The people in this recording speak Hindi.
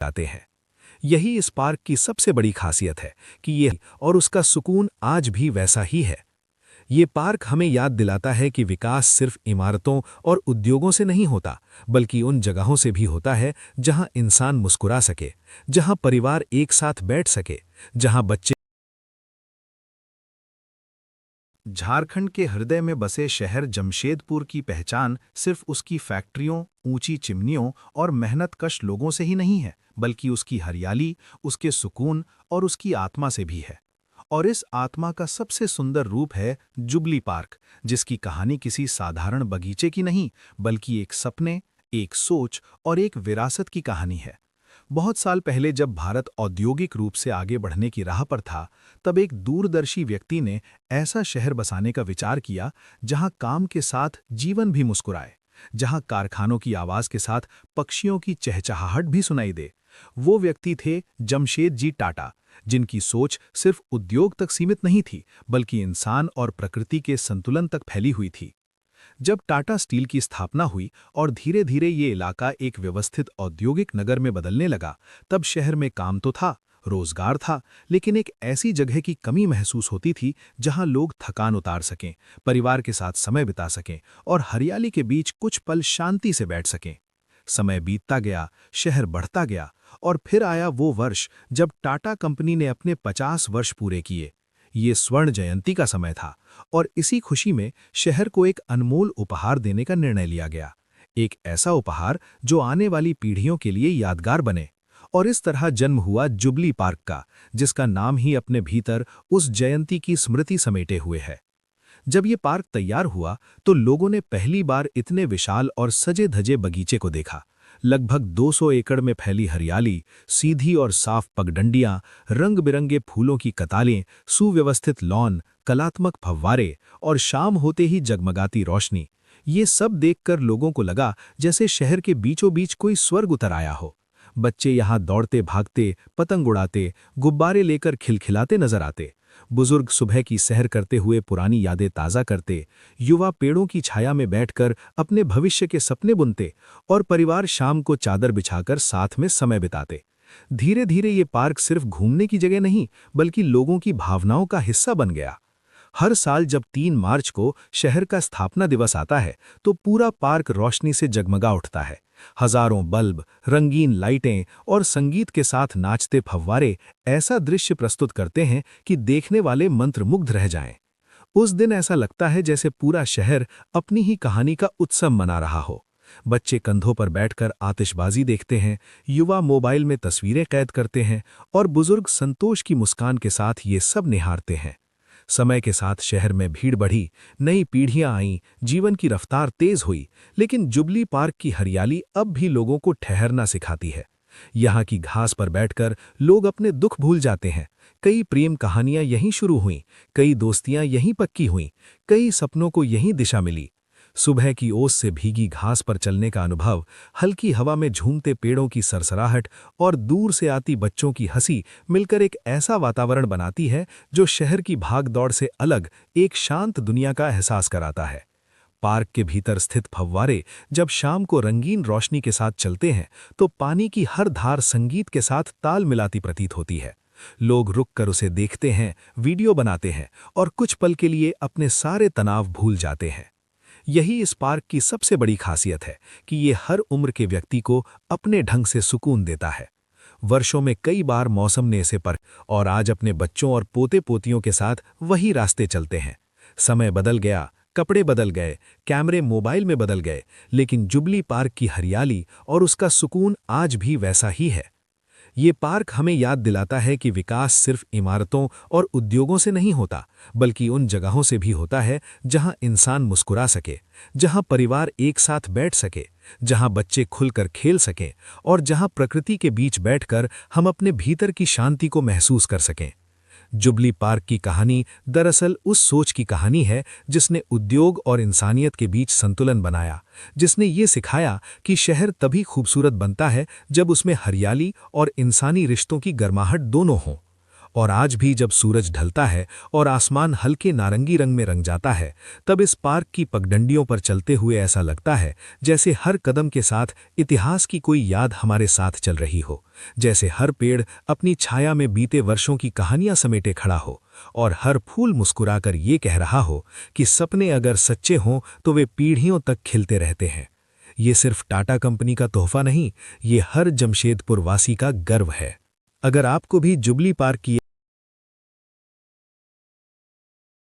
जाते हैं। यही इस पार्क की सबसे बड़ी खासियत है कि ये और उसका सुकून आज भी वैसा ही है। ये पार्क हमें याद दिलाता है कि विकास सिर्फ इमारतों और उद्योगों से नहीं होता, बल्कि उन जगहों से भी होता है जहां इंसान मुस्कुरा सके, जहां परिवार एक साथ बैठ सके, जहां बच्चे। झारखंड के हृदय में बसे शहर जमशेदपुर की पहचान सिर्फ उसकी फैक्ट्रियों, ऊंची चिमनियों और मेहनतकश लोगों से ही नहीं है, बल्कि उसकी हरियाली, उसके सुकून और उसकी आत्मा से भी है। और इस आत्मा का सबसे सुंदर रूप है जुबली पार्क, जिसकी कहानी किसी साधारण बगीचे की नहीं, बल्कि एक सपने, एक सोच और एक विरासत की कहानी है। बहुत साल पहले जब भारत औद्योगिक रूप से आगे बढ़ने की राह पर था, तब एक दूरदर्शी व्यक्ति ने ऐसा शहर बसाने का विचार किया जहां काम के साथ जीवन भी मुस्कुराए, जहां कारखानों की आवाज के साथ पक्षियों की चहचहाहट भी सुनाई दे। वो व्यक्ति थे जमशेदजी टाटा, जिनकी सोच सिर्फ उद्योग तक सीमित नहीं थी, बल्कि इंसान और प्रकृति के संतुलन तक फैली हुई थी। जब टाटा स्टील की स्थापना हुई और धीरे धीरे ये इलाका एक व्यवस्थित औद्योगिक नगर में बदलने लगा, तब शहर में काम तो था, रोजगार था, लेकिन एक ऐसी जगह की कमी महसूस होती थी जहां लोग थकान उतार सकें, परिवार के साथ समय बिता सकें और हरियाली के बीच कुछ पल शांति से बैठ सकें। समय बीतता गया, शहर बढ़ता गया और फिर आया वो वर्ष जब टाटा कंपनी ने अपने 50 वर्ष पूरे किए। ये स्वर्ण जयंती का समय था और इसी खुशी में शहर को एक अनमोल उपहार देने का निर्णय लिया गया। एक ऐसा उपहार जो आने वाली पीढ़ियों के लिए यादगार बने। और इस तरह जन्म हुआ जुबली पार्क का, जिसका नाम ही अपने भीतर उस जयंती की स्मृति समेटे हुए है। जब ये पार्क तैयार हुआ तो लोगों ने पहली बार इतने विशाल और सजे धजे बगीचे को देखा। लगभग 200 एकड़ में फैली हरियाली, सीधी और साफ पगडंडियां, रंग बिरंगे फूलों की कतालें, सुव्यवस्थित लॉन, कलात्मक फव्वारे और शाम होते ही जगमगाती रोशनी, ये सब देखकर लोगों को लगा जैसे शहर के बीचों बीच कोई स्वर्ग उतर आया हो। बच्चे यहाँ दौड़ते भागते, पतंग उड़ाते, गुब्बारे लेकर खिलखिलाते नजर आते। बुजुर्ग सुबह की सैर करते हुए पुरानी यादें ताज़ा करते, युवा पेड़ों की छाया में बैठकर अपने भविष्य के सपने बुनते और परिवार शाम को चादर बिछाकर साथ में समय बिताते। धीरे धीरे ये पार्क सिर्फ घूमने की जगह नहीं, बल्कि लोगों की भावनाओं का हिस्सा बन गया। हर साल जब 3 मार्च को शहर का स्थापना दिवस आता है, तो पूरा पार्क रोशनी से जगमगा उठता है। हजारों बल्ब, रंगीन लाइटें और संगीत के साथ नाचते फव्वारे ऐसा दृश्य प्रस्तुत करते हैं कि देखने वाले मंत्रमुग्ध रह जाएं। उस दिन ऐसा लगता है जैसे पूरा शहर अपनी ही कहानी का उत्सव मना रहा हो। बच्चे कंधों पर बैठकर आतिशबाजी देखते हैं, युवा मोबाइल में तस्वीरें कैद करते हैं और बुजुर्ग संतोष की मुस्कान के साथ ये सब निहारते हैं। समय के साथ शहर में भीड़ बढ़ी, नई पीढ़ियां आईं, जीवन की रफ्तार तेज हुई, लेकिन जुबली पार्क की हरियाली अब भी लोगों को ठहरना सिखाती है। यहाँ की घास पर बैठकर लोग अपने दुख भूल जाते हैं। कई प्रेम कहानियां यहीं शुरू हुईं, कई दोस्तियां यहीं पक्की हुईं, कई सपनों को यहीं दिशा मिली। सुबह की ओस से भीगी घास पर चलने का अनुभव, हल्की हवा में झूमते पेड़ों की सरसराहट और दूर से आती बच्चों की हंसी मिलकर एक ऐसा वातावरण बनाती है जो शहर की भागदौड़ से अलग एक शांत दुनिया का एहसास कराता है। पार्क के भीतर स्थित फव्वारे जब शाम को रंगीन रोशनी के साथ चलते हैं, तो पानी की हर धार संगीत के साथ ताल मिलाती प्रतीत होती है। लोग रुककर उसे देखते हैं, वीडियो बनाते हैं और कुछ पल के लिए अपने सारे तनाव भूल जाते हैं। यही इस पार्क की सबसे बड़ी खासियत है कि ये हर उम्र के व्यक्ति को अपने ढंग से सुकून देता है। वर्षों में कई बार मौसम ने इसे पर और आज अपने बच्चों और पोते पोतियों के साथ वही रास्ते चलते हैं। समय बदल गया, कपड़े बदल गए, कैमरे मोबाइल में बदल गए, लेकिन जुबली पार्क की हरियाली और उसका सुकून आज भी वैसा ही है। ये पार्क हमें याद दिलाता है कि विकास सिर्फ इमारतों और उद्योगों से नहीं होता, बल्कि उन जगहों से भी होता है जहां इंसान मुस्कुरा सके, जहां परिवार एक साथ बैठ सके, जहां बच्चे खुलकर खेल सकें और जहां प्रकृति के बीच बैठकर हम अपने भीतर की शांति को महसूस कर सकें। जुबली पार्क की कहानी दरअसल उस सोच की कहानी है जिसने उद्योग और इंसानियत के बीच संतुलन बनाया, जिसने ये सिखाया कि शहर तभी खूबसूरत बनता है जब उसमें हरियाली और इंसानी रिश्तों की गर्माहट दोनों हों। और आज भी जब सूरज ढलता है और आसमान हल्के नारंगी रंग में रंग जाता है, तब इस पार्क की पगडंडियों पर चलते हुए ऐसा लगता है जैसे हर कदम के साथ इतिहास की कोई याद हमारे साथ चल रही हो, जैसे हर पेड़ अपनी छाया में बीते वर्षों की कहानियां समेटे खड़ा हो और हर फूल मुस्कुराकर ये कह रहा हो कि सपने अगर सच्चे हों तो वे पीढ़ियों तक खिलते रहते हैं। ये सिर्फ टाटा कंपनी का तोहफा नहीं, ये हर जमशेदपुर वासी का गर्व है। अगर आपको भी जुबली पार्क की